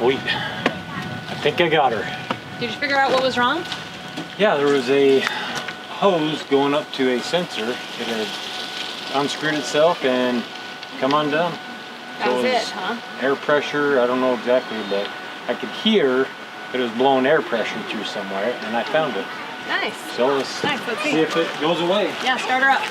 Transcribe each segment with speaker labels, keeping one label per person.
Speaker 1: Sweet. I think I got her.
Speaker 2: Did you figure out what was wrong?
Speaker 1: Yeah, there was a hose going up to a sensor. It had unscrewed itself and come undone.
Speaker 2: That was it, huh?
Speaker 1: Air pressure, I don't know exactly, but I could hear that it was blowing air pressure through somewhere, and I found it.
Speaker 2: Nice.
Speaker 1: So let's see if it goes away.
Speaker 2: Yeah, start her up.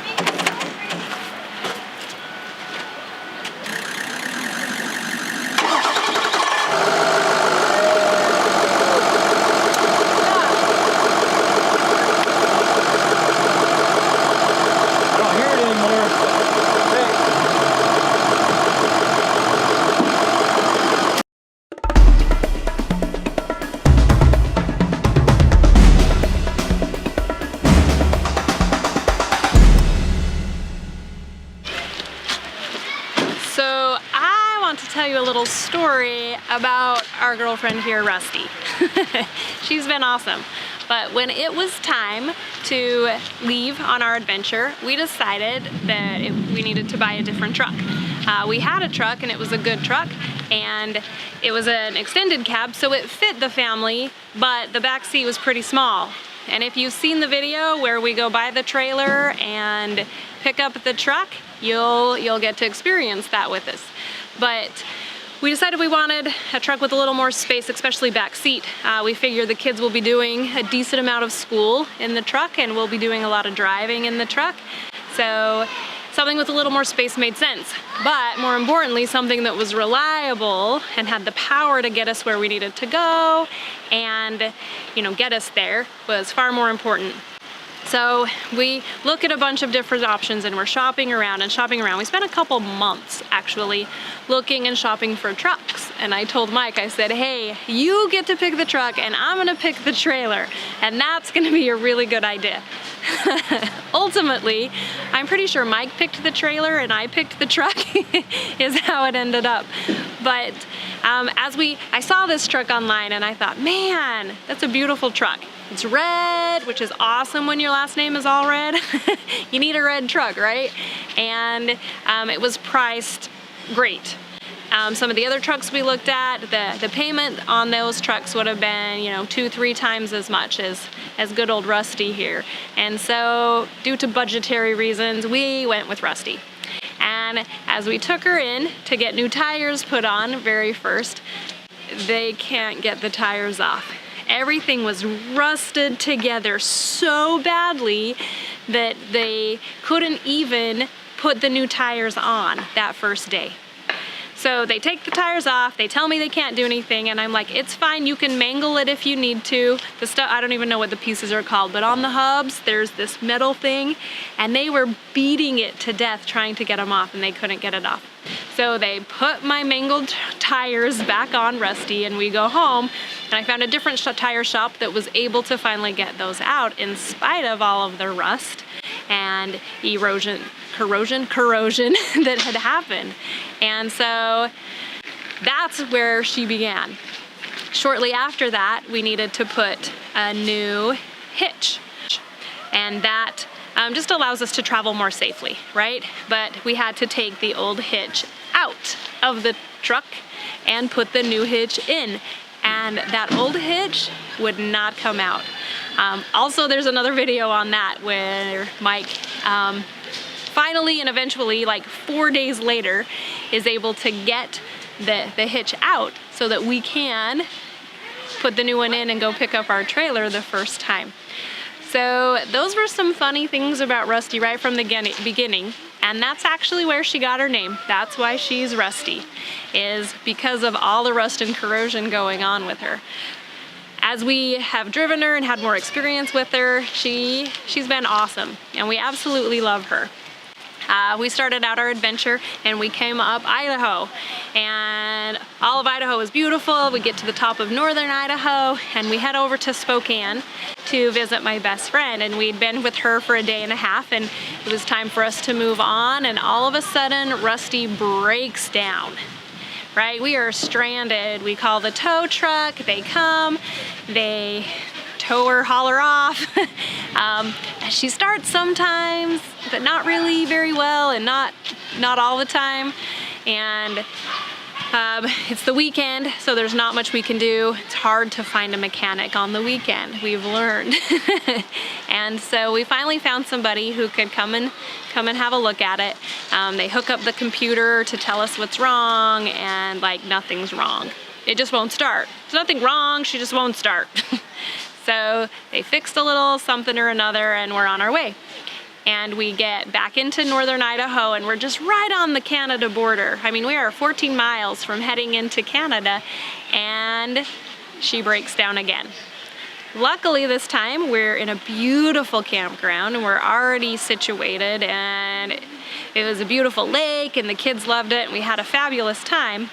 Speaker 2: Tell you a little story about our girlfriend here, Rusty. She's been awesome. But when it was time to leave on our adventure, we decided that we needed to buy a different truck. We had a truck and it was a good truck, and it was an extended cab, so it fit the family, but the back seat was pretty small. And if you've seen the video where we go by the trailer and pick up the truck, you'll get to experience that with us. But we decided we wanted a truck with a little more space, especially back seat. We figure the kids will be doing a decent amount of school in the truck, and we'll be doing a lot of driving in the truck. So something with a little more space made sense. But more importantly, something that was reliable and had the power to get us where we needed to go and, get us there was far more important. So we look at a bunch of different options, and we're shopping around and shopping around. We spent a couple months actually looking and shopping for trucks. And I told Mike, I said, hey, you get to pick the truck and I'm gonna pick the trailer. And that's gonna be a really good idea. Ultimately, I'm pretty sure Mike picked the trailer and I picked the truck is how it ended up. But I saw this truck online and I thought, man, that's a beautiful truck. It's red, which is awesome when your last name is all red. You need a red truck, right? And it was priced great. Some of the other trucks we looked at, the payment on those trucks would have been, 2-3 times as much as good old Rusty here. And so due to budgetary reasons, we went with Rusty. And as we took her in to get new tires put on very first, they can't get the tires off. Everything was rusted together so badly that they couldn't even put the new tires on that first day. So they take the tires off, they tell me they can't do anything, and I'm like, it's fine, you can mangle it if you need to. The stuff, I don't even know what the pieces are called, but on the hubs, there's this metal thing, and they were beating it to death trying to get them off, and they couldn't get it off. So they put my mangled tires back on Rusty, and we go home, and I found a different tire shop that was able to finally get those out in spite of all of the rust and corrosion that had happened. And so that's where she began. Shortly after that, we needed to put a new hitch, and that just allows us to travel more safely, right? But we had to take the old hitch out of the truck and put the new hitch in, and that old hitch would not come out. Also, there's another video on that where Mike finally and eventually, like 4 days later, is able to get the hitch out so that we can put the new one in and go pick up our trailer the first time. So those were some funny things about Rusty right from the beginning, and that's actually where she got her name. That's why she's Rusty, is because of all the rust and corrosion going on with her. As we have driven her and had more experience with her, she's been awesome, and we absolutely love her. We started out our adventure and we came up Idaho, and all of Idaho is beautiful. We get to the top of northern Idaho and we head over to Spokane to visit my best friend, and we'd been with her for a day and a half, and it was time for us to move on, and all of a sudden Rusty breaks down. Right? We are stranded. We call the tow truck, they come, they tow her, haul her off. She starts sometimes, but not really very well, and not all the time. And It's the weekend, so there's not much we can do. It's hard to find a mechanic on the weekend, we've learned. And so we finally found somebody who could come and have a look at it. They hook up the computer to tell us what's wrong, and like nothing's wrong. It just won't start. There's nothing wrong, she just won't start. So they fixed a little something or another, and we're on our way. And we get back into northern Idaho, and we're just right on the Canada border. I mean, we are 14 miles from heading into Canada, and she breaks down again. Luckily this time we're in a beautiful campground, and we're already situated, and it was a beautiful lake, and the kids loved it, and we had a fabulous time.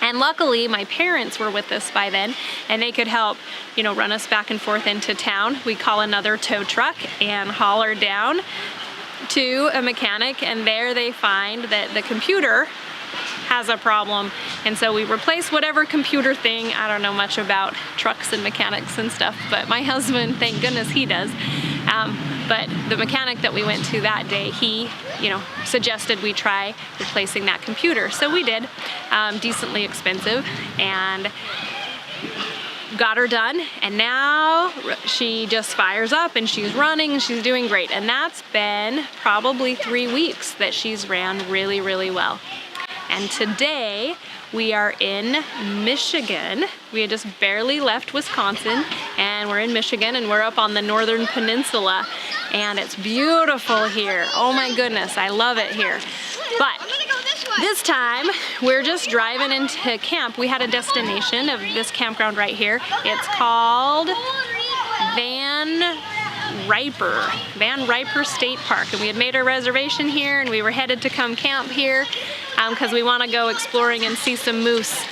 Speaker 2: And luckily my parents were with us by then, and they could help, run us back and forth into town. We call another tow truck and haul her down to a mechanic, and there they find that the computer has a problem. And so we replace whatever computer thing. I don't know much about trucks and mechanics and stuff, but my husband, thank goodness he does. But the mechanic that we went to that day, he, suggested we try replacing that computer. So we did, decently expensive, and got her done. And now she just fires up and she's running and she's doing great. And that's been probably 3 weeks that she's ran really, really well. And today we are in Michigan. We had just barely left Wisconsin, and we're in Michigan, and we're up on the northern peninsula, and it's beautiful here. Oh my goodness, I love it here. But this time we're just driving into camp. We had a destination of this campground right here. It's called Van Riper State Park, and we had made our reservation here, and we were headed to come camp here because we want to go exploring and see some moose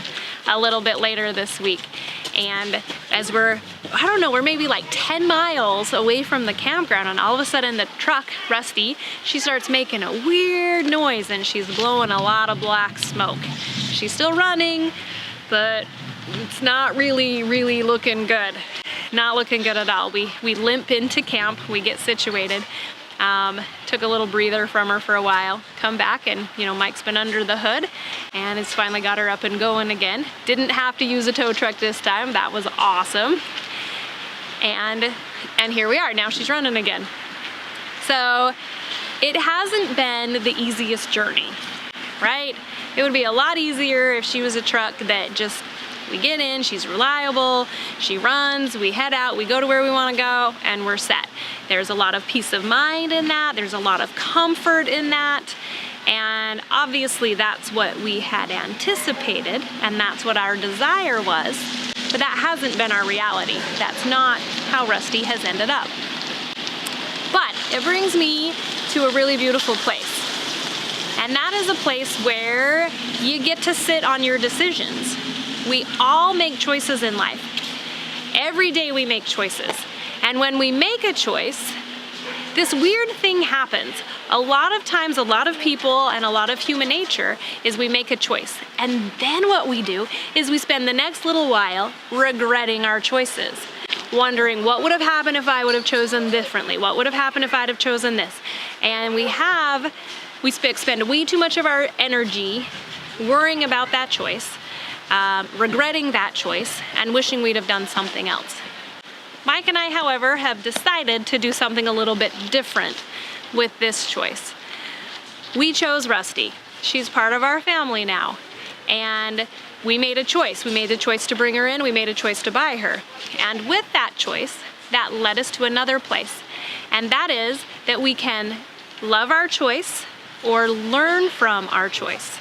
Speaker 2: a little bit later this week. And as we're maybe like 10 miles away from the campground, and all of a sudden the truck, Rusty, she starts making a weird noise, and she's blowing a lot of black smoke. She's still running, but it's not really looking good. Not looking good at all. We limp into camp, we get situated, took a little breather from her for a while, come back, and Mike's been under the hood and has finally got her up and going again. Didn't have to use a tow truck this time. That was awesome. And here we are. Now she's running again. So it hasn't been the easiest journey, right? It would be a lot easier if she was a truck that just, we get in, she's reliable, she runs, we head out, we go to where we want to go, and we're set. There's a lot of peace of mind in that. There's a lot of comfort in that. And obviously that's what we had anticipated, and that's what our desire was. But that hasn't been our reality. That's not how Rusty has ended up. But it brings me to a really beautiful place. And that is a place where you get to sit on your decisions. We all make choices in life. Every day we make choices. And when we make a choice, this weird thing happens. A lot of times, a lot of people and a lot of human nature is we make a choice. And then what we do is we spend the next little while regretting our choices. Wondering what would have happened if I would have chosen differently? What would have happened if I'd have chosen this? And we spend way too much of our energy worrying about that choice, regretting that choice, and wishing we'd have done something else. Mike and I, however, have decided to do something a little bit different with this choice. We chose Rusty. She's part of our family now. And we made a choice. We made the choice to bring her in. We made a choice to buy her. And with that choice, that led us to another place. And that is that we can love our choice or learn from our choice.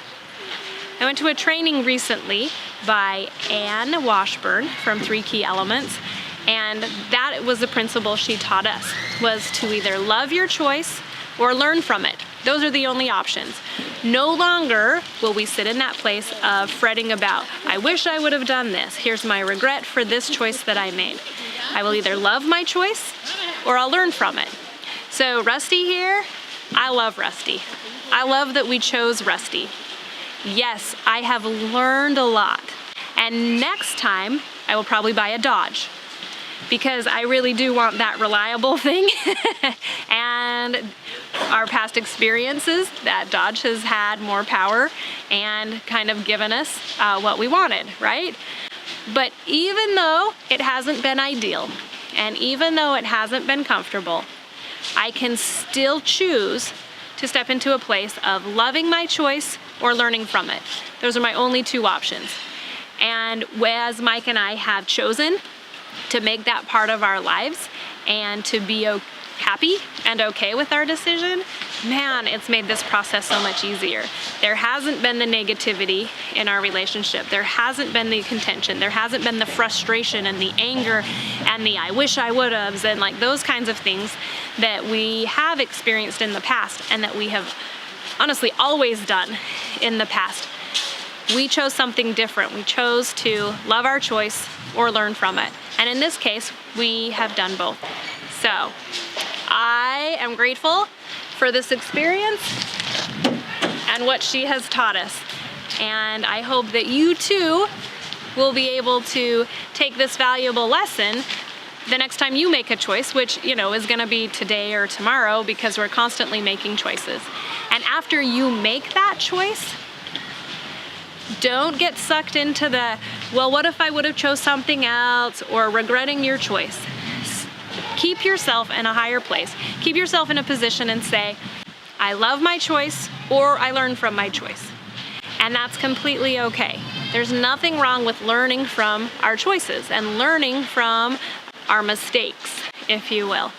Speaker 2: I went to a training recently by Ann Washburn from 3 Key Elements, and that was the principle she taught us, was to either love your choice or learn from it. Those are the only options. No longer will we sit in that place of fretting about, I wish I would have done this. Here's my regret for this choice that I made. I will either love my choice or I'll learn from it. So Rusty here, I love Rusty. I love that we chose Rusty. Yes, I have learned a lot. And next time, I will probably buy a Dodge. because I really do want that reliable thing. And our past experiences, that Dodge has had more power and kind of given us what we wanted, right? But even though it hasn't been ideal, and even though it hasn't been comfortable, I can still choose to step into a place of loving my choice or learning from it. Those are my only two options. And as Mike and I have chosen to make that part of our lives and to be happy and okay with our decision, man, it's made this process so much easier. There hasn't been the negativity in our relationship. There hasn't been the contention. There hasn't been the frustration and the anger and the I wish I would have's and like those kinds of things that we have experienced in the past and that we have honestly always done in the past. We chose something different. We chose to love our choice or learn from it. And in this case, we have done both. So I am grateful for this experience and what she has taught us. And I hope that you too will be able to take this valuable lesson the next time you make a choice, which, you know, is gonna be today or tomorrow because we're constantly making choices. And after you make that choice, don't get sucked into the, well, what if I would have chose something else, or regretting your choice. Keep yourself in a higher place. Keep yourself in a position and say, I love my choice or I learn from my choice. And that's completely okay. There's nothing wrong with learning from our choices and learning from our mistakes, if you will.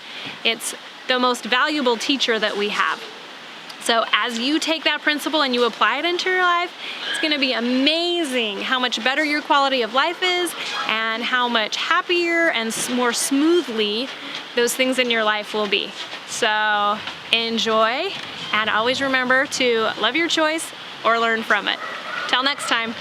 Speaker 2: It's the most valuable teacher that we have. So as you take that principle and you apply it into your life, it's gonna be amazing how much better your quality of life is and how much happier and more smoothly those things in your life will be. So enjoy, and always remember to love your choice or learn from it. Till next time.